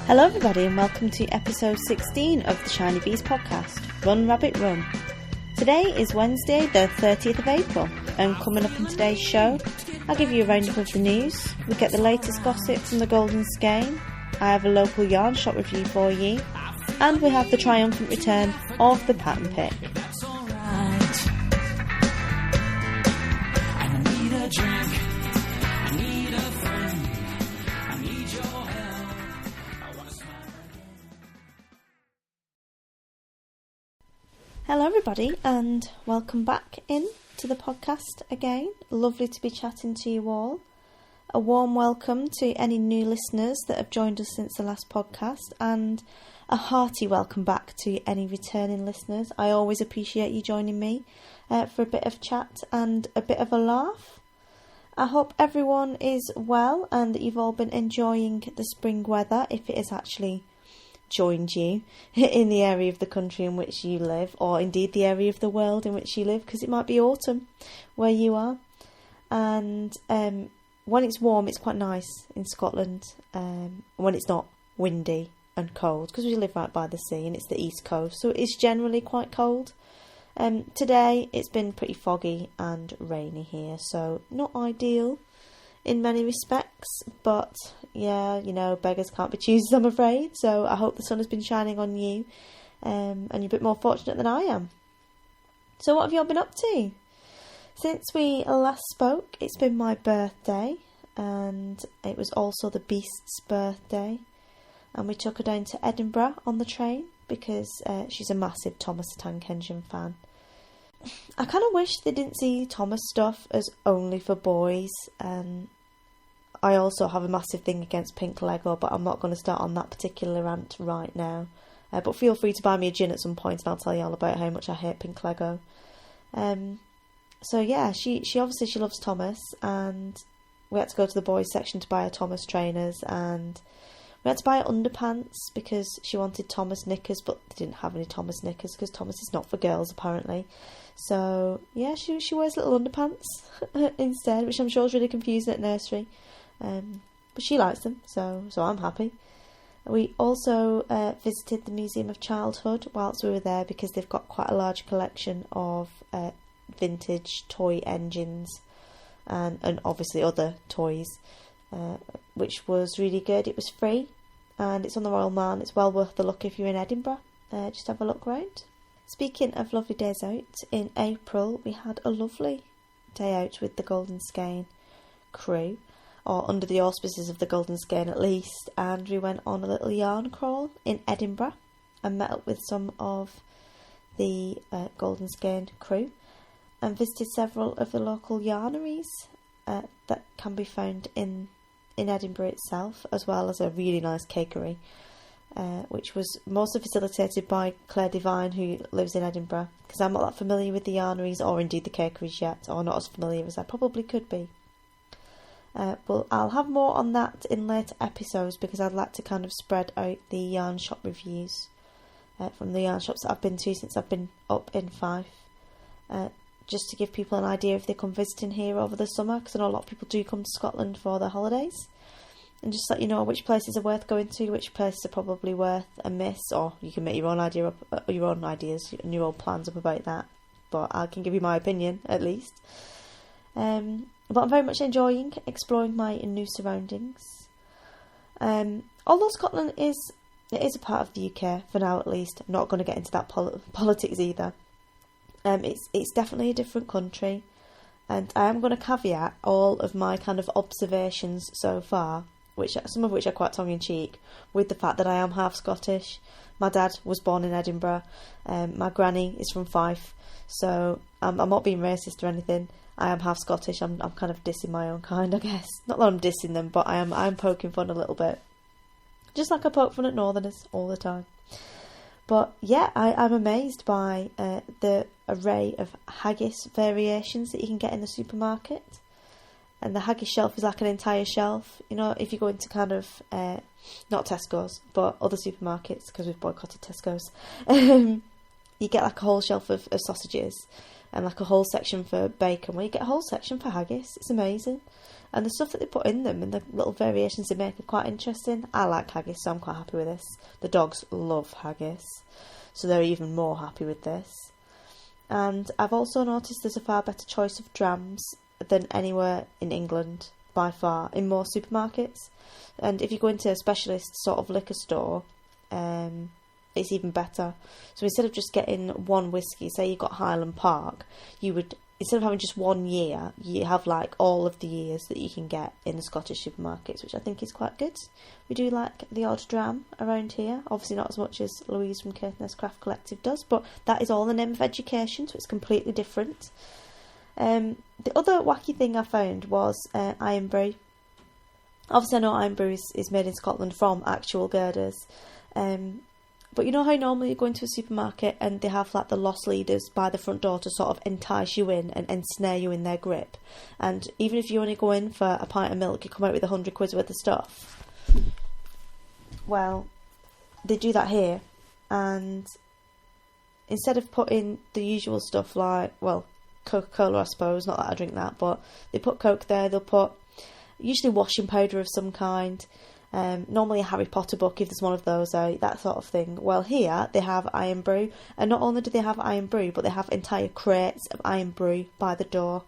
Hello everybody and welcome to episode 16 of the Shinybees podcast, Run Rabbit Run. Today is Wednesday the 30th of April and coming up in today's show I'll give you a roundup of the news, we get the latest gossip from the Golden Skein, I have a local yarn shop review for you, and we have the triumphant return of the pattern pick. Hello everybody and welcome back in to the podcast again. Lovely to be chatting to you all. A warm welcome to any new listeners that have joined us since the last podcast, and a hearty welcome back to any returning listeners. I always appreciate you joining me for a bit of chat and a bit of a laugh. I hope everyone is well and that you've all been enjoying the spring weather, if it has actually joined you in the area of the country in which you live, or indeed the area of the world in which you live, because it might be autumn where you are. And when it's warm, it's quite nice in Scotland, when it's not windy and cold, because we live right by the sea and it's the east coast, so it's generally quite cold. Today it's been pretty foggy and rainy here, so not ideal in many respects, but yeah, you know, beggars can't be choosers, I'm afraid. So I hope the sun has been shining on you, and you're a bit more fortunate than I am. So what have you all been up to? Since we last spoke, it's been my birthday, and it was also the Beast's birthday, and we took her down to Edinburgh on the train, because she's a massive Thomas the Tank Engine fan. I kind of wish they didn't see Thomas stuff as only for boys. I also have a massive thing against pink Lego, but I'm not going to start on that particular rant right now. But feel free to buy me a gin at some point and I'll tell you all about how much I hate pink Lego. So yeah, she obviously she loves Thomas, and we had to go to the boys section to buy her Thomas trainers, and we had to buy her underpants because she wanted Thomas knickers, but they didn't have any Thomas knickers because Thomas is not for girls apparently. So yeah, she wears little underpants instead, which I'm sure is really confusing at nursery. But she likes them, so I'm happy. We also visited the Museum of Childhood whilst we were there, because they've got quite a large collection of vintage toy engines and obviously other toys, which was really good. It was free and it's on the Royal Mile. It's well worth the look if you're in Edinburgh. Just have a look round. Speaking of lovely days out, in April we had a lovely day out with the Golden Skein crew, or under the auspices of the Golden Skein at least, and we went on a little yarn crawl in Edinburgh and met up with some of the Golden Skein crew and visited several of the local yarneries that can be found in Edinburgh itself, as well as a really nice cakery, which was mostly facilitated by Claire Devine, who lives in Edinburgh, because I'm not that familiar with the yarneries or indeed the cakeries yet, or not as familiar as I probably could be. But I'll have more on that in later episodes, because I'd like to kind of spread out the yarn shop reviews from the yarn shops that I've been to since I've been up in Fife, just to give people an idea if they come visiting here over the summer, because I know a lot of people do come to Scotland for their holidays, and just let you know which places are worth going to, which places are probably worth a miss, or you can make your own ideas and your own plans up about that, but I can give you my opinion at least. But I'm very much enjoying exploring my new surroundings. Although Scotland is a part of the UK for now at least, I'm not going to get into that politics either. It's definitely a different country, and I am going to caveat all of my kind of observations so far, some of which are quite tongue-in-cheek, with the fact that I am half Scottish. My dad was born in Edinburgh, my granny is from Fife, so I'm not being racist or anything. I am half Scottish. I'm kind of dissing my own kind, I guess. Not that I'm dissing them, but I'm poking fun a little bit, just like I poke fun at Northerners all the time. But yeah, I'm amazed by the array of haggis variations that you can get in the supermarket. And the haggis shelf is like an entire shelf. You know, if you go into kind of, not Tesco's, but other supermarkets, because we've boycotted Tesco's, you get like a whole shelf of sausages. and like a whole section for bacon. Well, you get a whole section for haggis. It's amazing. And the stuff that they put in them and the little variations they make are quite interesting. I like haggis, so I'm quite happy with this. The dogs love haggis, so they're even more happy with this. And I've also noticed there's a far better choice of drams than anywhere in England, by far, in more supermarkets. And if you go into a specialist sort of liquor store, it's even better. So instead of just getting one whiskey, say you got Highland Park, you would, instead of having just 1 year, you have like all of the years that you can get in the Scottish supermarkets, which I think is quite good. We do like the odd dram around here, obviously not as much as Louise from Caithness Craft Collective does, but that is all in the name of education, so it's completely different. The other wacky thing I found was Iron Brew. Obviously I know Iron Brew is made in Scotland from actual girders, but you know how normally you go into a supermarket and they have like the loss leaders by the front door to sort of entice you in and ensnare you in their grip, and even if you only go in for a pint of milk you come out with 100 quid worth of stuff. Well, they do that here, and instead of putting the usual stuff like, well, Coca-Cola I suppose, not that I drink that, but they put Coke there, they'll put usually washing powder of some kind, normally a Harry Potter book if there's one of those out, that sort of thing. Well, here they have Iron Brew, and not only do they have Iron Brew, but they have entire crates of Iron Brew by the door,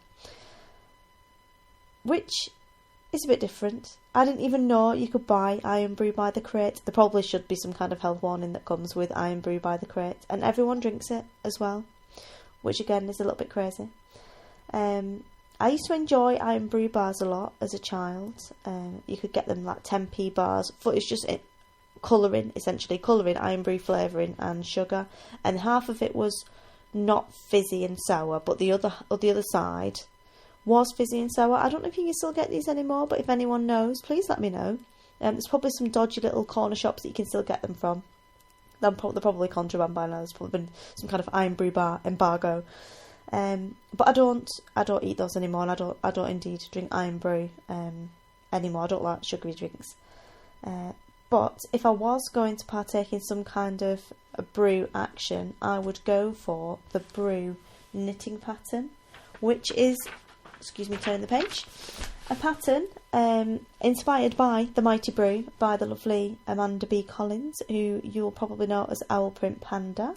which is a bit different. I didn't even know you could buy Iron Brew by the crate. There probably should be some kind of health warning that comes with Iron Brew by the crate, and everyone drinks it as well, which again is a little bit crazy. I used to enjoy Iron Brew bars a lot as a child. You could get them like 10p bars. It's just colouring, essentially. Colouring, Iron Brew flavouring and sugar. And half of it was not fizzy and sour, but the other side was fizzy and sour. I don't know if you can still get these anymore, but if anyone knows, please let me know. There's probably some dodgy little corner shops that you can still get them from. They're probably contraband by now. There's probably been some kind of Iron Brew bar embargo. But I don't eat those anymore, and I don't indeed drink Iron Brew anymore. I don't like sugary drinks. But if I was going to partake in some kind of a brew action, I would go for the Brew knitting pattern, which is, excuse me, turning the page, a pattern inspired by the Mighty Brew by the lovely Amanda B. Collins, who you'll probably know as Owl Print Panda.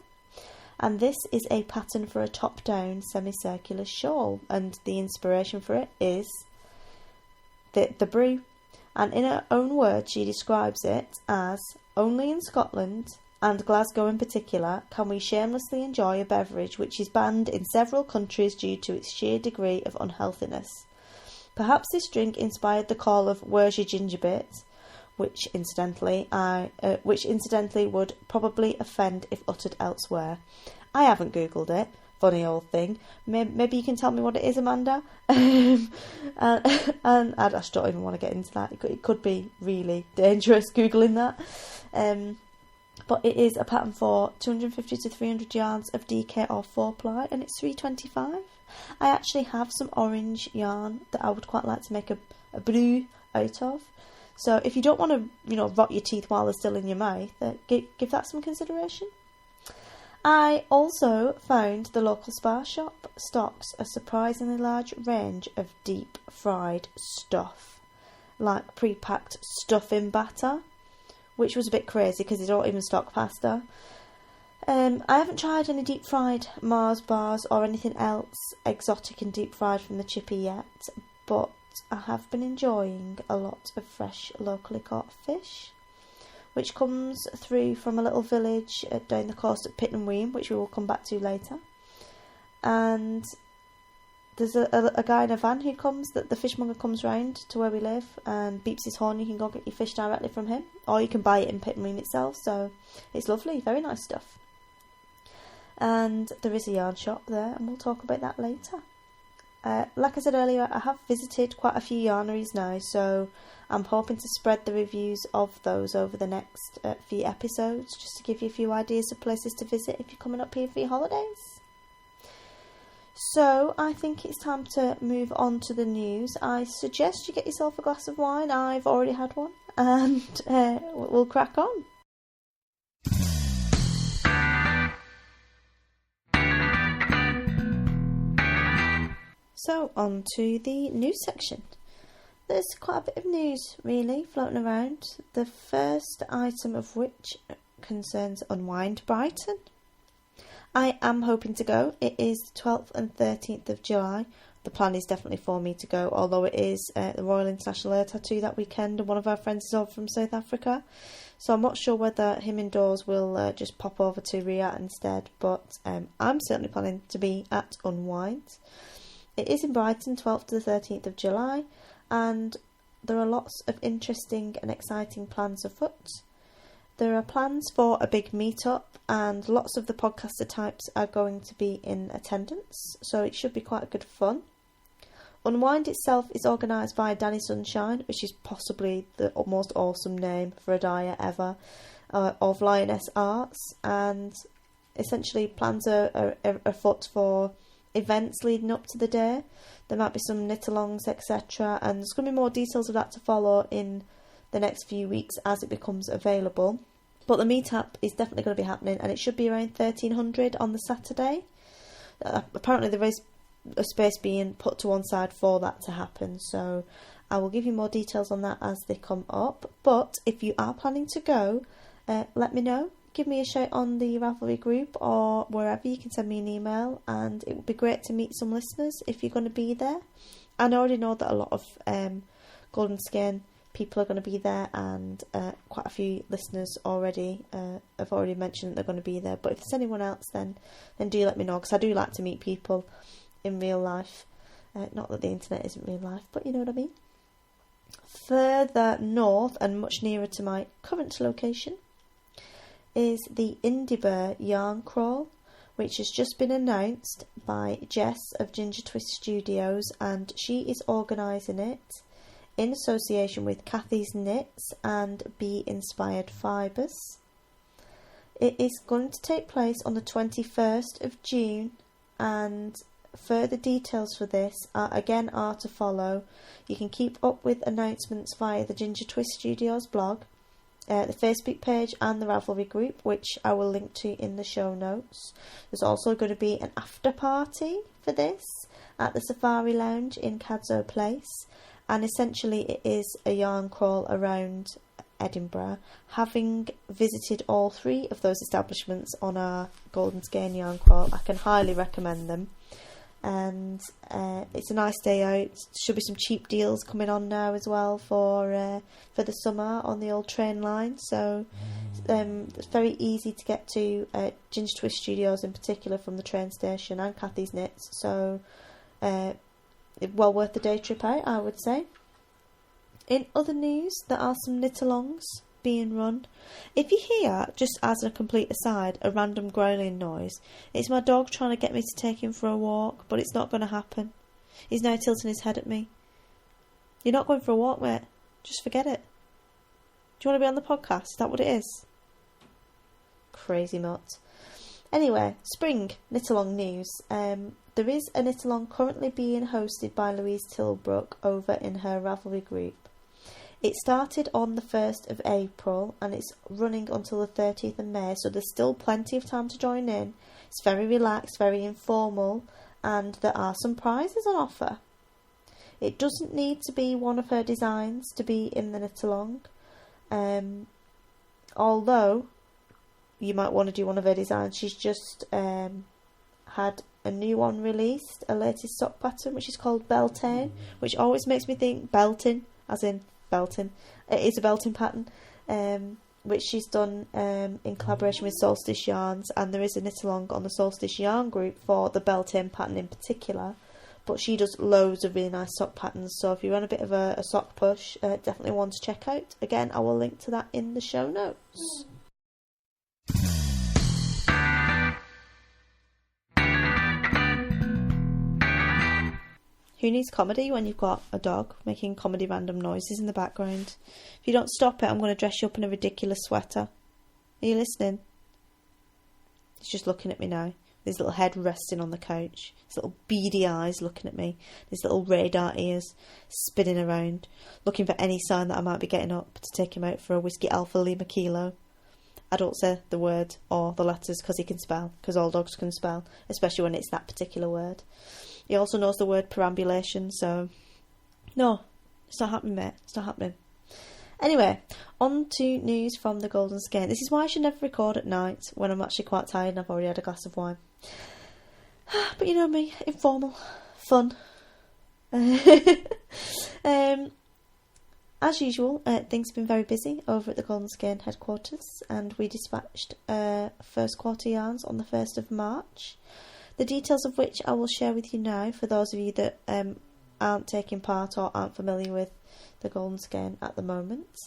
And this is a pattern for a top-down semicircular shawl, and the inspiration for it is the brew. And in her own words, she describes it as, only in Scotland, and Glasgow in particular, can we shamelessly enjoy a beverage which is banned in several countries due to its sheer degree of unhealthiness. Perhaps this drink inspired the call of "Where's your ginger bit?", which incidentally would probably offend if uttered elsewhere. I haven't googled it. Funny old thing. Maybe you can tell me what it is, Amanda. And I just don't even want to get into that. It could be really dangerous googling that. But it is a pattern for 250 to 300 yards of DK or 4-ply, and it's $3.25. I actually have some orange yarn that I would quite like to make a brew out of. So if you don't want to, rot your teeth while they're still in your mouth, give that some consideration. I also found the local Spar shop stocks a surprisingly large range of deep fried stuff, like pre-packed stuffing batter, which was a bit crazy because they don't even stock pasta. I haven't tried any deep fried Mars bars or anything else exotic and deep fried from the chippy yet, but I have been enjoying a lot of fresh locally caught fish, which comes through from a little village down the coast at Pittenweem, which we will come back to later. And there's a guy in a van who comes, that the fishmonger comes round to where we live and beeps his horn. You can go get your fish directly from him, or you can buy it in Pittenweem itself, so it's lovely, very nice stuff. And there is a yarn shop there, and we'll talk about that later. Like I said earlier, I have visited quite a few yarneries now, so I'm hoping to spread the reviews of those over the next few episodes, just to give you a few ideas of places to visit if you're coming up here for your holidays. So I think it's time to move on to the news. I suggest you get yourself a glass of wine. I've already had one, and we'll crack on. So, on to the news section. There's quite a bit of news, really, floating around. The first item of which concerns Unwind Brighton. I am hoping to go. It is the 12th and 13th of July. The plan is definitely for me to go, although it is the Royal International Air Tattoo that weekend, and one of our friends is over from South Africa. So I'm not sure whether him indoors will just pop over to Riyadh instead, but I'm certainly planning to be at Unwind. It is in Brighton, 12th to the 13th of July, and there are lots of interesting and exciting plans afoot. There are plans for a big meet-up, and lots of the podcaster types are going to be in attendance, so it should be quite good fun. Unwind itself is organised by Danny Sunshine, which is possibly the most awesome name for a dyer ever, of Lioness Arts, and essentially plans are afoot for events leading up to the day. There might be some knit-alongs, etc., and there's going to be more details of that to follow in the next few weeks as it becomes available. But the meetup is definitely going to be happening, and it should be around 1300 on the Saturday. Apparently there is a space being put to one side for that to happen, so I will give you more details on that as they come up. But if you are planning to go, let me know. Give me a shout on the Ravelry group or wherever. You can send me an email, and it would be great to meet some listeners if you're going to be there. I already know that a lot of Golden Skein people are going to be there, and quite a few listeners already have already mentioned that they're going to be there. But if there's anyone else, then do let me know, because I do like to meet people in real life. Not that the internet isn't real life, but you know what I mean. Further north and much nearer to my current location is the Edinburgh Yarn Crawl, which has just been announced by Jess of Ginger Twist Studios, and she is organising it in association with Kathy's Knits and Bee Inspired Fibres. It is going to take place on the 21st of June, and further details for this are to follow. You can keep up with announcements via the Ginger Twist Studios blog, the Facebook page and the Ravelry group, which I will link to in the show notes. There's also going to be an after party for this at the Safari Lounge in Cadzow Place, and essentially it is a yarn crawl around Edinburgh. Having visited all three of those establishments on our Golden Skein yarn crawl, I can highly recommend them. And it's a nice day out. Should be some cheap deals coming on now as well for the summer on the old train line. So it's very easy to get to Ginger Twist Studios in particular from the train station, and Kathy's Knits. So well worth the day trip out, I would say. In other news, there are some knit-alongs being run. If you hear, just as a complete aside, a random growling noise, it's my dog trying to get me to take him for a walk, but it's not going to happen. He's now tilting his head at me. You're not going for a walk, mate. Just forget it. Do you want to be on the podcast? Is that what it is? Crazy mutt. Anyway, spring knit-along news. There is a knit-along currently being hosted by Louise Tilbrook over in her Ravelry group. It started on the 1st of April and it's running until the 30th of May, so there's still plenty of time to join in. It's very relaxed, very informal, and there are some prizes on offer. It doesn't need to be one of her designs to be in the knit-along, although you might want to do one of her designs. She's just had a new one released, a latest sock pattern, which is called Beltane, which always makes me think belting, as in belting. It is a belting pattern, which she's done in collaboration with Solstice Yarns, and there is a knit-along on the Solstice Yarn group for the Beltane pattern in particular, but she does loads of really nice sock patterns, so if you're on a bit of a sock push, definitely one to check out. Again, I will link to that in the show notes. Who needs comedy when you've got a dog making comedy random noises in the background? If you don't stop it, I'm going to dress you up in a ridiculous sweater. Are you listening? He's just looking at me now. His little head resting on the couch. His little beady eyes looking at me. His little radar ears spinning around, looking for any sign that I might be getting up to take him out for a Whiskey Alpha Lima Kilo. I don't say the word or the letters because he can spell, because all dogs can spell, especially when it's that particular word. He also knows the word perambulation, so no, it's not happening, mate. It's not happening. Anyway, on to news from the Golden Skein. This is why I should never record at night when I'm actually quite tired and I've already had a glass of wine. But you know me, informal, fun. As usual, things have been very busy over at the Golden Skein headquarters, and we dispatched first quarter yarns on the 1st of March. The details of which I will share with you now for those of you that aren't taking part or aren't familiar with the Golden Skein at the moment.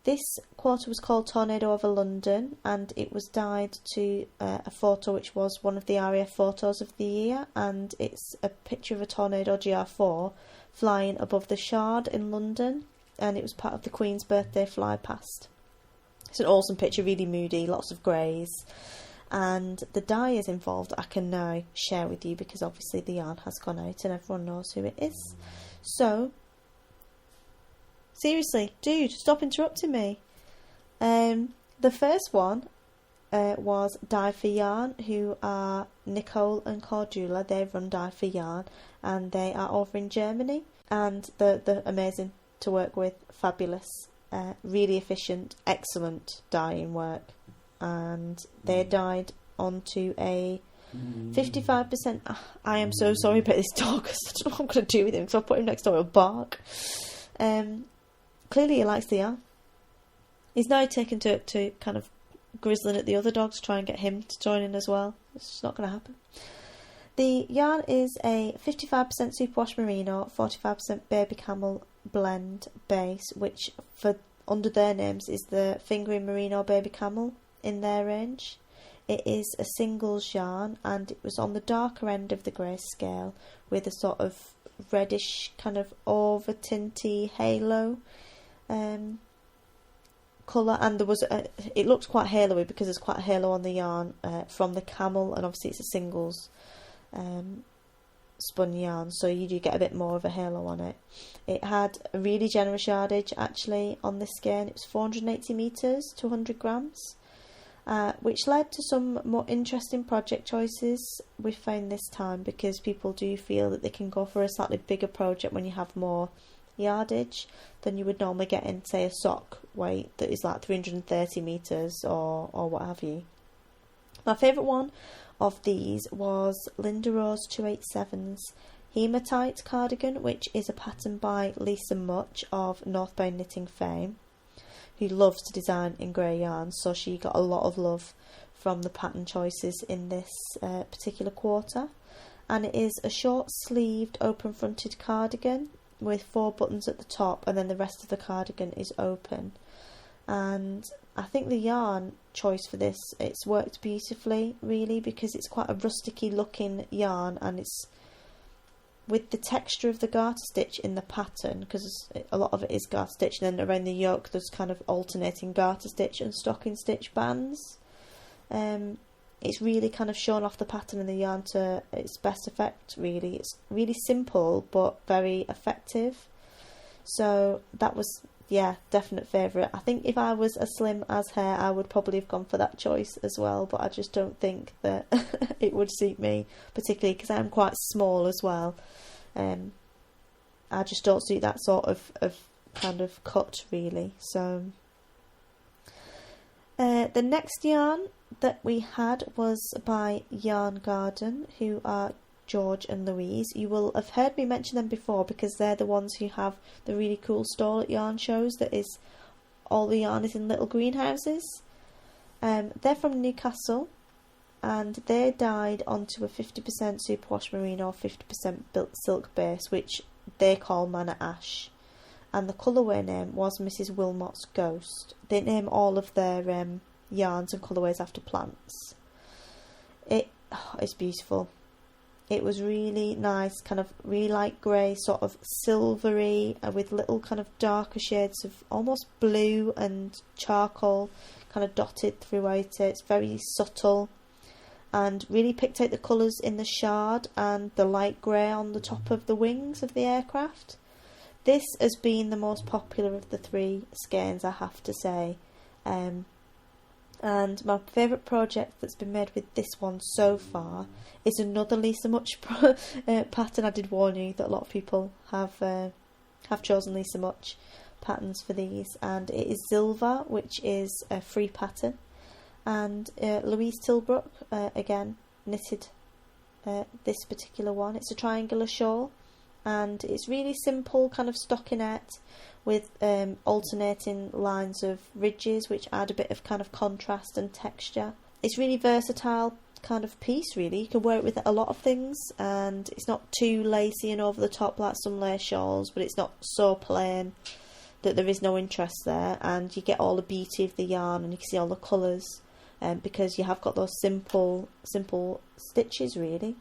This quarter was called Tornado Over London, and it was dyed to a photo which was one of the RAF photos of the year, and it's a picture of a Tornado GR4 flying above the Shard in London, and it was part of the Queen's birthday fly past. It's an awesome picture, really moody, lots of greys, and the dyers involved I can now share with you because obviously the yarn has gone out and everyone knows who it is. So, seriously, dude, stop interrupting me. The first one was Dye for Yarn, who are Nicole and Cordula. They run Dye for Yarn, and they are over in Germany, and they're amazing to work with, fabulous, really efficient, excellent dyeing work, and they dyed onto a 55%. I am so sorry about this dog. I don't know what I'm going to do with him because I'll put him next door, he'll bark. Clearly he likes the yarn. He's now taken to kind of grizzling at the other dogs, try and get him to join in as well. It's just not going to happen. The yarn is a 55% superwash merino, 45% baby camel blend base, which for under their names is the fingering merino baby camel in their range. It is a singles yarn, and it was on the darker end of the grey scale with a sort of reddish kind of over tinty halo colour, and there was it looks quite halo-y because there's quite a halo on the yarn from the camel, and obviously it's a singles spun yarn, so you do get a bit more of a halo on it. It had a really generous yardage actually on this skein. It was 480 metres to 100 grams, which led to some more interesting project choices we found this time, because people do feel that they can go for a slightly bigger project when you have more yardage than you would normally get in, say, a sock weight that is like 330 metres or what have you. My favourite one of these was Linda Rose 287's Hematite cardigan, which is a pattern by Lisa Much of Northbound Knitting fame, who loves to design in grey yarns, so she got a lot of love from the pattern choices in this particular quarter. And it is a short sleeved open fronted cardigan with 4 buttons at the top, and then the rest of the cardigan is open. And I think the yarn choice for this, it's worked beautifully really, because it's quite a rusticy looking yarn, and it's with the texture of the garter stitch in the pattern, because a lot of it is garter stitch, and then around the yoke there's kind of alternating garter stitch and stocking stitch bands. It's really kind of shown off the pattern and the yarn to its best effect really. It's really simple but very effective, so that was, yeah, definite favourite. I think if I was as slim as her, I would probably have gone for that choice as well, but I just don't think that it would suit me, particularly because I'm quite small as well. I just don't suit that sort of kind of cut really. So the next yarn that we had was by Yarn Garden, who are George and Louise. You will have heard me mention them before because they're the ones who have the really cool stall at yarn shows that is all the yarn is in little greenhouses. They're from Newcastle, and they dyed onto a 50% superwash merino, 50% built silk base, which they call Manor Ash, and the colourway name was Mrs. Wilmot's Ghost. They name all of their yarns and colourways after plants. It's beautiful. It was really nice, kind of really light grey, sort of silvery, with little kind of darker shades of almost blue and charcoal kind of dotted throughout it. It's very subtle, and really picked out the colours in the shard and the light grey on the top of the wings of the aircraft. This has been the most popular of the 3 skeins, I have to say. And my favourite project that's been made with this one so far is another Lisa Much pattern. I did warn you that a lot of people have chosen Lisa Much patterns for these, and it is Zilva, which is a free pattern, and Louise Tilbrook again knitted this particular one. It's a triangular shawl, and it's really simple kind of stockinette with alternating lines of ridges which add a bit of kind of contrast and texture. It's really versatile kind of piece really. You can wear it with a lot of things, and it's not too lacy and over the top like some lace shawls, but it's not so plain that there is no interest there, and you get all the beauty of the yarn and you can see all the colours because you have got those simple stitches really.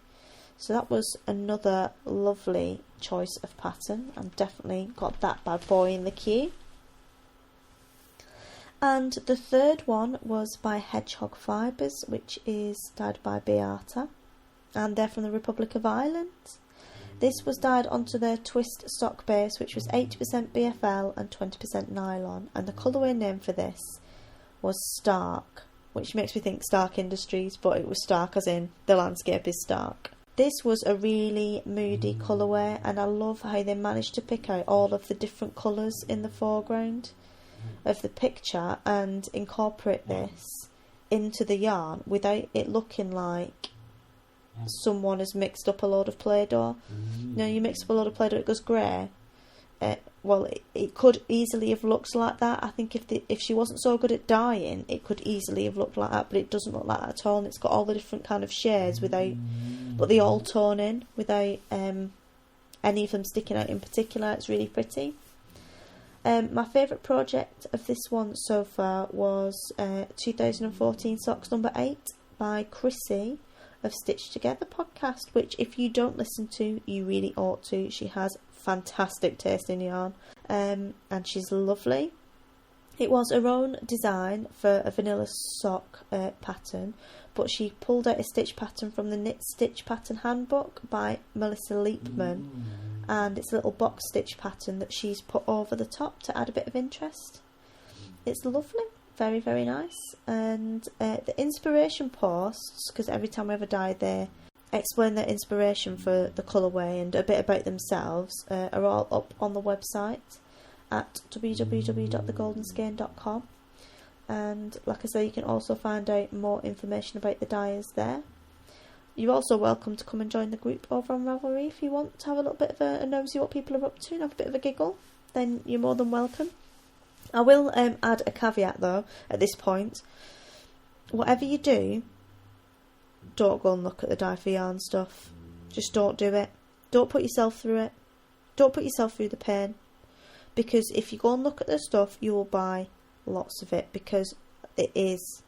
So that was another lovely choice of pattern, and definitely got that bad boy in the queue. And the third one was by Hedgehog Fibres, which is dyed by Beata, and they're from the Republic of Ireland. This was dyed onto their twist stock base, which was 80% BFL and 20% nylon, and the colourway name for this was Stark, which makes me think Stark Industries, but it was Stark as in the landscape is stark. This was a really moody colourway, and I love how they managed to pick out all of the different colours in the foreground of the picture and incorporate this into the yarn without it looking like someone has mixed up a load of Play-Doh. You know, you mix up a load of Play-Doh, it goes grey. It could easily have looked like that. I think if she wasn't so good at dyeing, it could easily have looked like that, but it doesn't look like that at all, and it's got all the different kind of shades but they all tone in without any of them sticking out in particular. It's really pretty. My favourite project of this one so far was 2014 Socks number 8 by Chrissy of Stitch Together podcast, which if you don't listen to, you really ought to. She has fantastic taste in yarn, and she's lovely. It was her own design for a vanilla sock pattern, but she pulled out a stitch pattern from the Knit Stitch Pattern Handbook by Melissa Leapman, and it's a little box stitch pattern that she's put over the top to add a bit of interest. It's lovely, very, very nice, and the inspiration posts, because every time I have a dye they explain their inspiration for the colourway and a bit about themselves, are all up on the website at www.thegoldenskein.com, and like I say, you can also find out more information about the dyers there. You're also welcome to come and join the group over on Ravelry if you want to have a little bit of a nosy what people are up to and have a bit of a giggle. Then you're more than welcome. I will add a caveat though at this point. Whatever you do, don't go and look at the dye for yarn stuff. Just don't do it. Don't put yourself through it. Don't put yourself through the pain. Because if you go and look at the stuff, you will buy lots of it, because it is,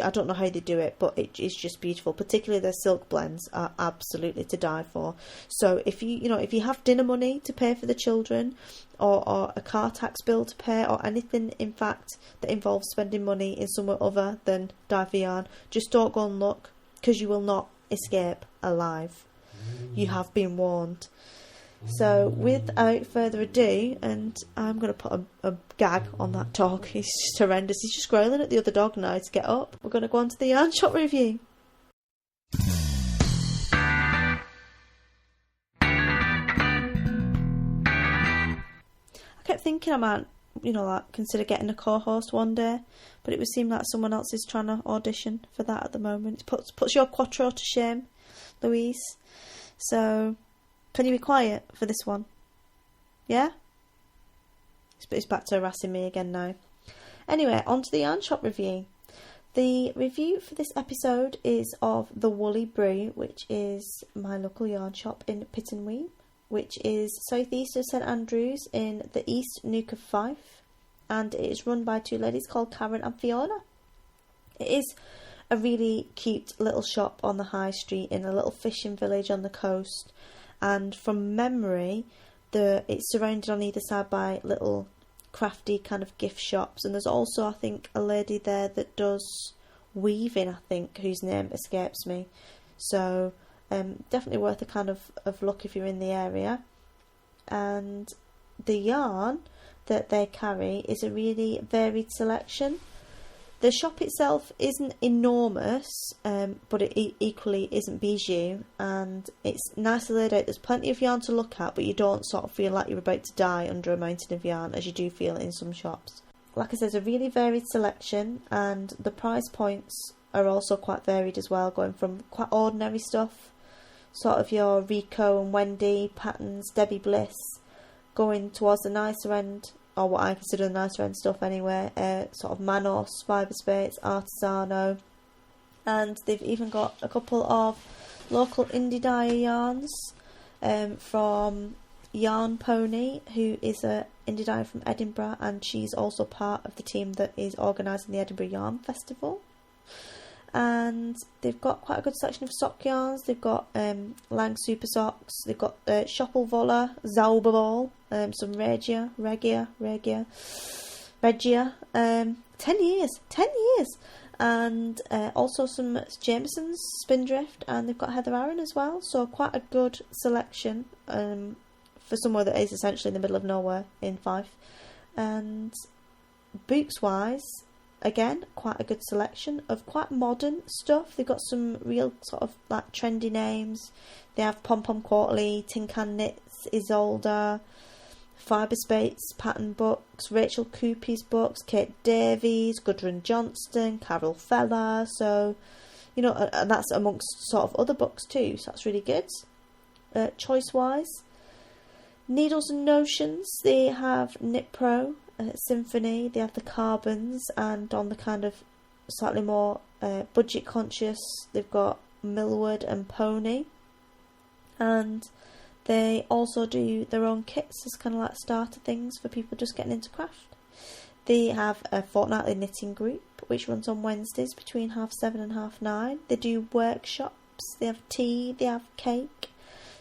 I don't know how they do it, but it is just beautiful. Particularly their silk blends are absolutely to die for. So if you have dinner money to pay for the children, or a car tax bill to pay, or anything in fact that involves spending money in somewhere other than dye for yarn, just don't go and look, because you will not escape alive. You have been warned. So without further ado, and I'm going to put a gag on that dog, he's just horrendous, he's just growling at the other dog now to get up. We're going to go on to the yarn shop review. I kept thinking I might, consider getting a co-host one day, but it would seem like someone else is trying to audition for that at the moment. It puts your quattro to shame, Louise. So can you be quiet for this one? Yeah? It's back to harassing me again now. Anyway, on to the yarn shop review. The review for this episode is of the Woolly Brew, which is my local yarn shop in Pittenweem, which is southeast of St Andrews in the East Neuk of Fife, and it is run by two ladies called Karen and Fiona. It is a really cute little shop on the high street in a little fishing village on the coast. And from memory, it's surrounded on either side by little crafty kind of gift shops. And there's also, I think, a lady there that does weaving, I think, whose name escapes me. So definitely worth a kind of look if you're in the area. And the yarn that they carry is a really varied selection. The shop itself isn't enormous, but it equally isn't bijou, and it's nicely laid out. There's plenty of yarn to look at, but you don't sort of feel like you're about to die under a mountain of yarn, as you do feel in some shops. Like I said, it's a really varied selection, and the price points are also quite varied as well, going from quite ordinary stuff, sort of your Rico and Wendy patterns, Debbie Bliss, going towards the nicer end, or what I consider the nicer end stuff anyway, sort of Manos, Fibre Spates, Artisano, and they've even got a couple of local indie dyer yarns from Yarn Pony, who is a indie dyer from Edinburgh, and she's also part of the team that is organising the Edinburgh Yarn Festival. And they've got quite a good selection of sock yarns. They've got Lang Super Socks, they've got Schoppelwolle, Zauberball, some Regia, 10 years, and also some Jameson's Spindrift, and they've got Heather Aaron as well, so quite a good selection for somewhere that is essentially in the middle of nowhere in Fife. And books wise, again, quite a good selection of quite modern stuff. They've got some real sort of like trendy names. They have Pom Pom Quarterly, Tin Can Knits, Isolde, Fibre Spates pattern books, Rachel Coopy's books, Kate Davies, Gudrun Johnston, Carol Feller. So, you know, and that's amongst sort of other books too. So that's really good. Choice wise, Needles and Notions. They have Knit Pro, Symphony, they have the Carbons, and on the kind of slightly more budget conscious, they've got Millwood and Pony, and they also do their own kits as kind of like starter things for people just getting into craft. They have a fortnightly knitting group which runs on Wednesdays between 7:30 and 9:30. They do workshops, they have tea, they have cake.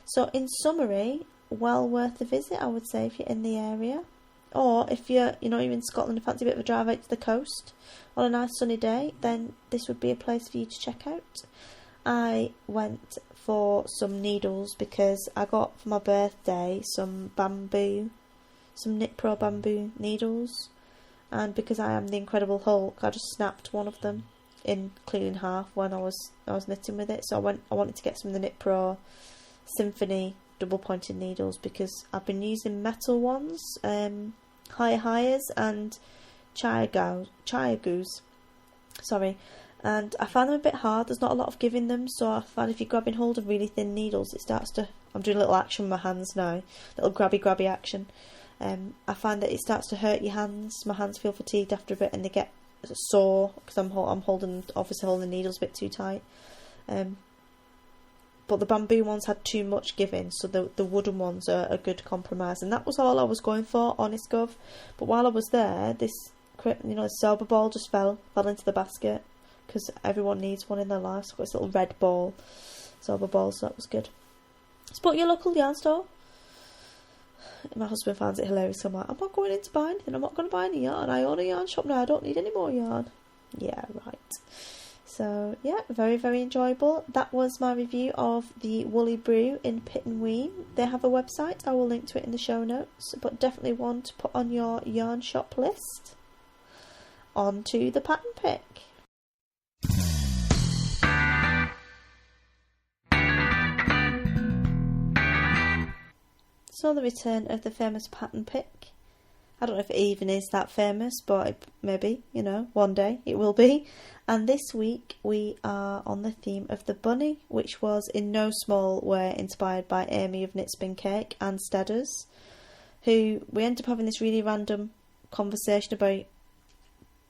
So in summary, well worth the visit, I would say, if you're in the area. Or if you're in Scotland and fancy a bit of a drive out to the coast on a nice sunny day, then this would be a place for you to check out. I went for some needles because I got for my birthday some Knit Pro bamboo needles, and because I am the Incredible Hulk, I just snapped one of them clean in half when I was knitting with it. So I wanted to get some of the Knit Pro Symphony double pointed needles because I've been using metal ones, Hires and Chiagoos, and I find them a bit hard. There's not a lot of give in them, so I find if you're grabbing hold of really thin needles, it starts to, I'm doing a little action with my hands now, little grabby action. I find that it starts to hurt your hands. My hands feel fatigued after a bit, and they get sore because I'm holding the needles a bit too tight. But the bamboo ones had too much giving, so the wooden ones are a good compromise. And that was all I was going for, honest gov. But while I was there, this silver ball just fell into the basket, because everyone needs one in their life. So I've got this little red ball, silver ball, so that was good. Support your local yarn store. My husband finds it hilarious. So I'm like, I'm not going in to buy anything. I'm not going to buy any yarn. I own a yarn shop now. I don't need any more yarn. Yeah, right. So, yeah, very, very enjoyable. That was my review of the Woolly Brew in Pittenweem. They have a website. I will link to it in the show notes. But definitely one to put on your yarn shop list. On to the pattern pick. So the return of the famous pattern pick. I don't know if it even is that famous, but maybe, one day it will be. And this week we are on the theme of the bunny, which was in no small way inspired by Amy of Knit Spin Cake and Stedders, who we ended up having this really random conversation about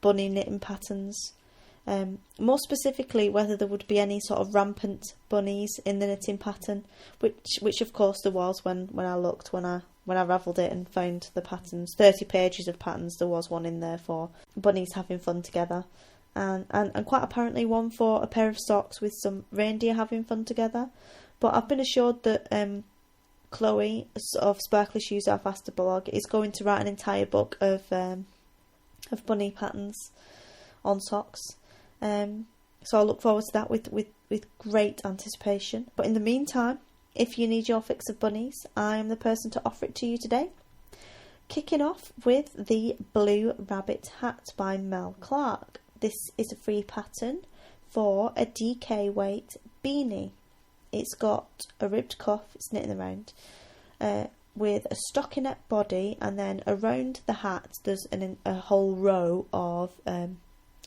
bunny knitting patterns. More specifically, whether there would be any sort of rampant bunnies in the knitting pattern, which of course there was when I looked, when I ravelled it and found the patterns, 30 pages of patterns, there was one in there for bunnies having fun together, and quite apparently one for a pair of socks with some reindeer having fun together. But I've been assured that Chloe of Sparkly Shoes Our Faster blog is going to write an entire book of bunny patterns on socks. So I look forward to that with great anticipation. But in the meantime, if you need your fix of bunnies, I am the person to offer it to you today. Kicking off with the Blue Rabbit Hat by Mel Clark. this is a free pattern for a DK weight beanie. It's got a ribbed cuff, it's knit in the round, with a stockinette body, and then around the hat there's a whole row of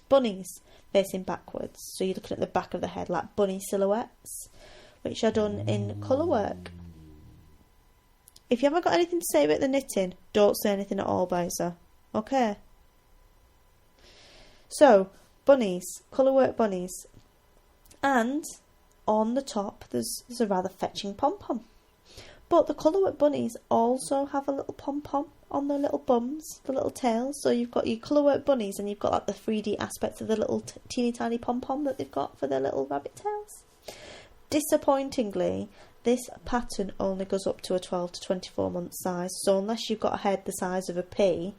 bunnies facing backwards. So you're looking at the back of the head like bunny silhouettes, which are done in colour work. If you haven't got anything to say about the knitting, don't say anything at all, Bowser. Okay? So, bunnies, colour work bunnies. And on the top there's a rather fetching pom-pom. But the colour work bunnies also have a little pom-pom on their little bums, the little tails. So you've got your colour work bunnies, and you've got like the 3D aspects of the little teeny tiny pom-pom that they've got for their little rabbit tails. Disappointingly, this pattern only goes up to a 12 to 24 month size. So unless you've got a head the size of a pea,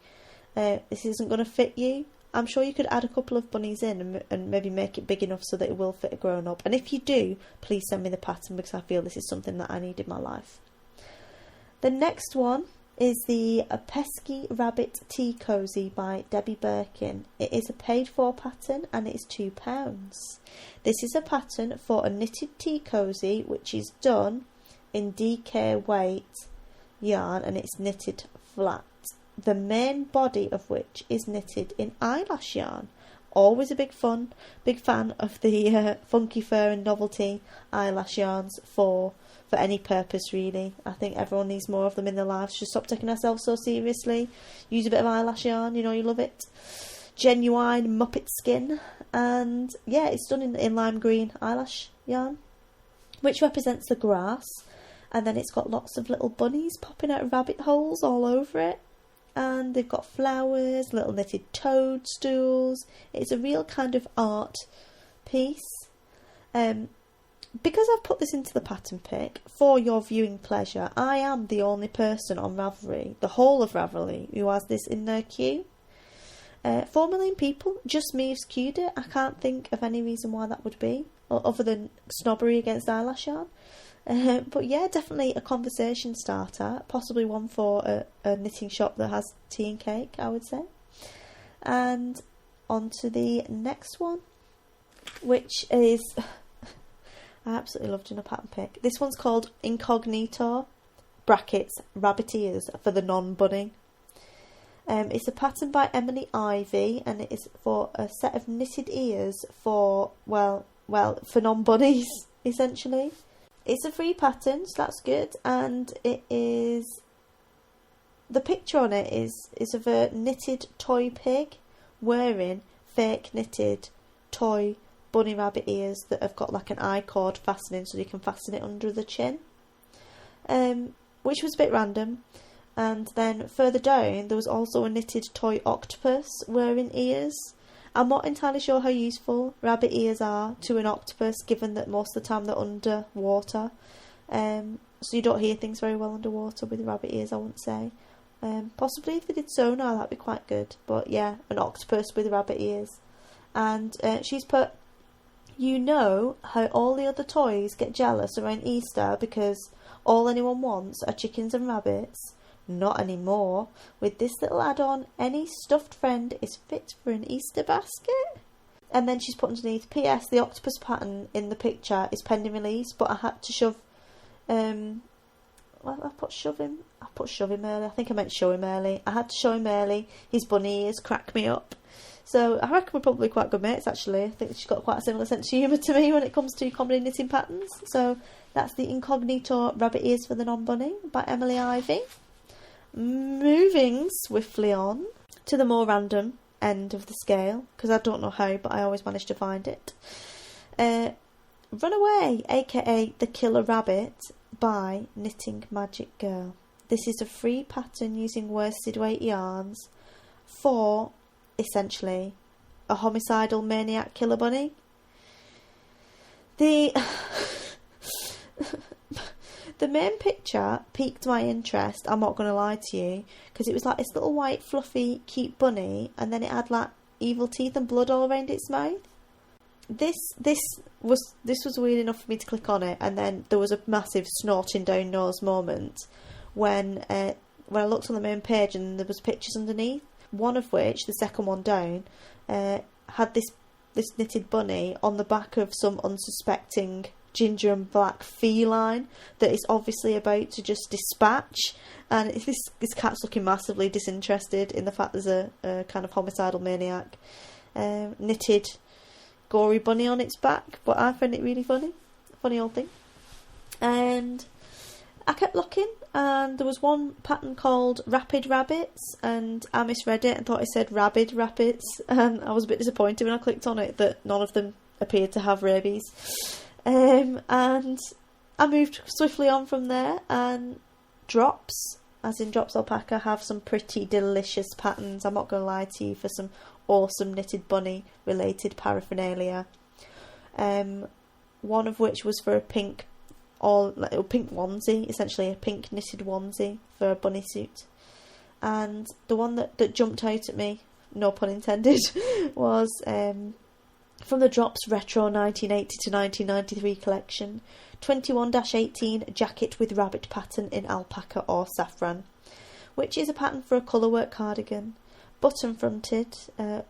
this isn't going to fit you. I'm sure you could add a couple of bunnies in and maybe make it big enough so that it will fit a grown up. And if you do, please send me the pattern, because I feel this is something that I need in my life. The next one is the Pesky Rabbit Tea Cozy by Debbie Birkin. It is a paid for pattern and it is £2. This is a pattern for a knitted tea cozy, which is done in DK weight yarn, and it's knitted flat. The main body of which is knitted in eyelash yarn. Always a big fan of the funky fur and novelty eyelash yarns for any purpose, really. I think everyone needs more of them in their lives. Just stop taking ourselves so seriously. Use a bit of eyelash yarn, you love it. Genuine Muppet skin. And yeah, it's done in lime green eyelash yarn, which represents the grass. And then it's got lots of little bunnies popping out of rabbit holes all over it. And they've got flowers, little knitted toadstools. It's a real kind of art piece. Because I've put this into the pattern pick for your viewing pleasure, I am the only person on Ravelry, the whole of Ravelry, who has this in their queue. 4 million people, just me have queued it. I can't think of any reason why that would be, other than snobbery against eyelash yarn. But yeah, definitely a conversation starter, possibly one for a knitting shop that has tea and cake, I would say. And on to the next one, which is... I absolutely love doing a pattern pick. This one's called Incognito, brackets, rabbit ears for the non-bunny. It's a pattern by Emily Ivy, and it is for a set of knitted ears for, for non-bunnies, essentially. It's a free pattern, so that's good, and it is... The picture on it is of a knitted toy pig wearing fake knitted toy bunny rabbit ears that have got like an eye cord fastening, so you can fasten it under the chin, which was a bit random. And then further down there was also a knitted toy octopus wearing ears. I'm not entirely sure how useful rabbit ears are to an octopus, given that most of the time they're underwater, so you don't hear things very well underwater with rabbit ears, I wouldn't say. Possibly if they did sonar, that'd be quite good, but yeah, an octopus with rabbit ears. And she's put, you know how all the other toys get jealous around Easter because all anyone wants are chickens and rabbits? Not anymore. With this little add-on, any stuffed friend is fit for an Easter basket. And then she's put underneath, P.S. the octopus pattern in the picture is pending release, but I had to shove... I put shove him early. I think I meant show him early. I had to show him early. His bunny ears crack me up. So I reckon we're probably quite good mates, actually. I think she's got quite a similar sense of humour to me when it comes to comedy knitting patterns. So that's the Incognito Rabbit Ears for the Non-Bunny by Emily Ivy. Moving swiftly on to the more random end of the scale, because I don't know how, but I always manage to find it. Runaway, aka The Killer Rabbit by Knitting Magic Girl. This is a free pattern using worsted weight yarns for... essentially a homicidal maniac killer bunny. The main picture piqued my interest, I'm not going to lie to you, because it was like this little white fluffy cute bunny, and then it had like evil teeth and blood all around its mouth. This was weird enough for me to click on it, and then there was a massive snorting down nose moment when I looked on the main page and there was pictures underneath. One of which, the second one down, had this knitted bunny on the back of some unsuspecting ginger and black feline that it's obviously about to just dispatch, and this cat's looking massively disinterested in the fact there's a kind of homicidal maniac knitted gory bunny on its back. But I found it really funny old thing, and I kept looking, and there was one pattern called Rapid Rabbits, and I misread it and thought it said Rabid Rabbits, and I was a bit disappointed when I clicked on it that none of them appeared to have rabies. And I moved swiftly on from there, and Drops, as in Drops Alpaca, have some pretty delicious patterns. I'm not going to lie to you, for some awesome knitted bunny related paraphernalia. One of which was for a pink onesie, essentially a pink knitted onesie for a bunny suit. And the one that jumped out at me, no pun intended, was from the Drops Retro 1980 to 1993 collection, 21-18 jacket with rabbit pattern in alpaca or saffron, which is a pattern for a colourwork cardigan, button fronted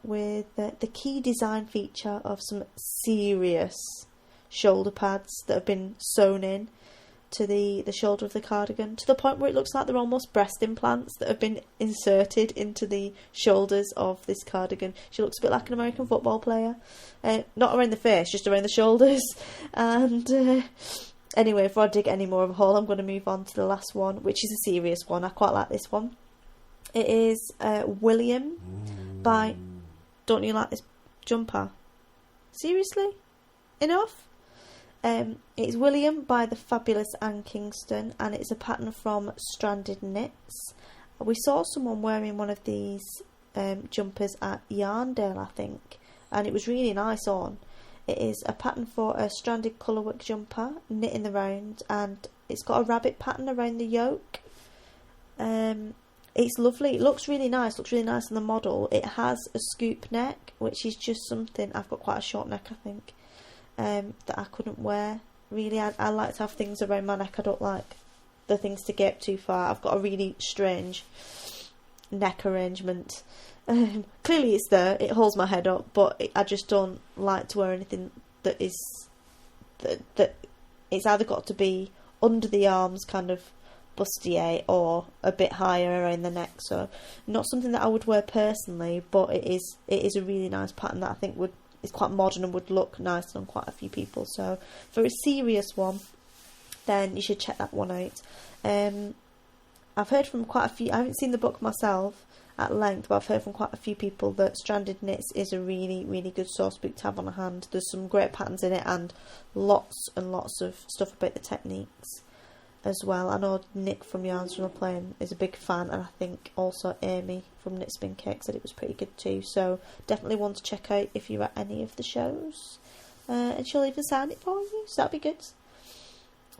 with the key design feature of some serious shoulder pads that have been sewn in to the shoulder of the cardigan, to the point where it looks like they're almost breast implants that have been inserted into the shoulders of this cardigan. She looks a bit like an American football player, not around the face, just around the shoulders. And anyway, before I dig any more of a hole, I'm going to move on to the last one, which is a serious one. I quite like this one. It is William by... Don't you like this jumper? Seriously? Enough? It's William by the fabulous Anne Kingston, and it's a pattern from Stranded Knits. We saw someone wearing one of these jumpers at Yarndale, I think, and it was really nice on. It is a pattern for a stranded colourwork jumper, knit in the round, and it's got a rabbit pattern around the yoke. It's lovely. It looks really nice on the model. It has a scoop neck, which is just something... I've got quite a short neck, I think. That I couldn't wear. Really, I like to have things around my neck. I don't like the things to get too far. I've got a really strange neck arrangement. Clearly it's there, it holds my head up, but I just don't like to wear anything that is that it's either got to be under the arms, kind of bustier, or a bit higher around the neck. So not something that I would wear personally, but it is a really nice pattern that I think it's quite modern and would look nice on quite a few people. So for a serious one, then you should check that one out. I've heard from quite a few... I haven't seen the book myself at length, but I've heard from quite a few people that Stranded Knits is a really, really good source book to have on hand. There's some great patterns in it, and lots and lots of stuff about the techniques as well. I know Nick from Yarns from the Plane is a big fan, and I think also Amy from Knit Spin Cake said it was pretty good too. So definitely one to check out if you're at any of the shows. And she'll even sign it for you, so that'd be good.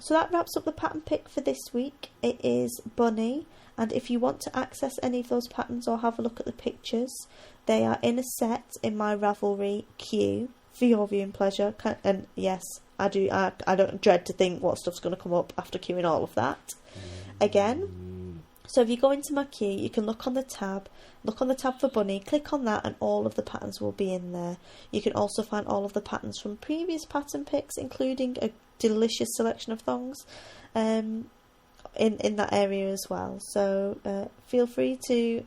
So that wraps up the pattern pick for this week. It is Bunny, and if you want to access any of those patterns or have a look at the pictures, they are in a set in my Ravelry queue for your viewing pleasure. And yes, I don't dread to think what stuff's going to come up after queuing all of that again. So if you go into my queue, you can look on the tab for Bunny, click on that, and all of the patterns will be in there. You can also find all of the patterns from previous pattern picks, including a delicious selection of thongs in that area as well. So feel free to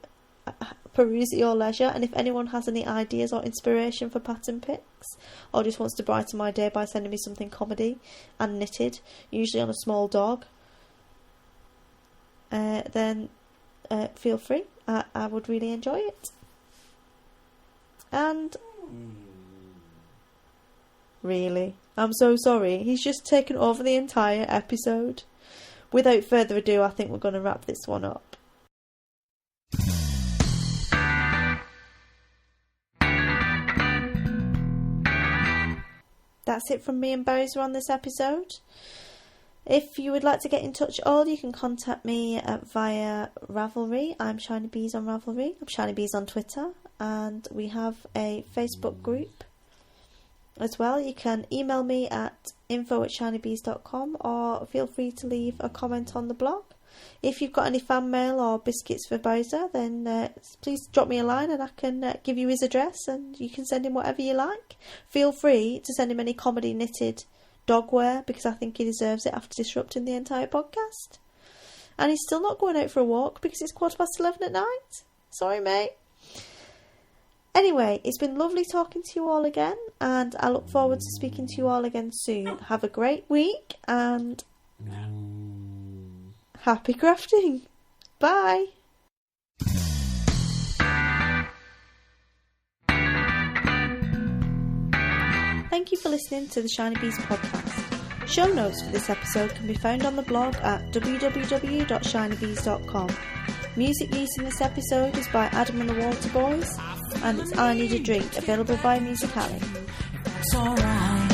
peruse at your leisure, and if anyone has any ideas or inspiration for pattern picks, or just wants to brighten my day by sending me something comedy and knitted, usually on a small dog, then feel free. I would really enjoy it. And really, I'm so sorry, he's just taken over the entire episode. Without further ado, I think we're going to wrap this one up. That's it from me and Bowser on this episode. If you would like to get in touch at all, you can contact me via Ravelry. I'm Shinybees on Ravelry. I'm Shinybees on Twitter. And we have a Facebook group as well. You can email me at info@shinybees.com, or feel free to leave a comment on the blog. If you've got any fan mail or biscuits for Bowser, then please drop me a line and I can give you his address and you can send him whatever you like. Feel free to send him any comedy knitted dog wear because I think he deserves it after disrupting the entire podcast. And he's still not going out for a walk because it's 11:15 at night. Sorry, mate. Anyway, it's been lovely talking to you all again, and I look forward to speaking to you all again soon. Have a great week, and happy crafting. Bye. Thank you for listening to the Shinybees podcast. Show notes for this episode can be found on the blog at www.shinybees.com. Music used in this episode is by Adam and the Water Boys, and it's I Need a Drink, available by Musical.ly. It's alright.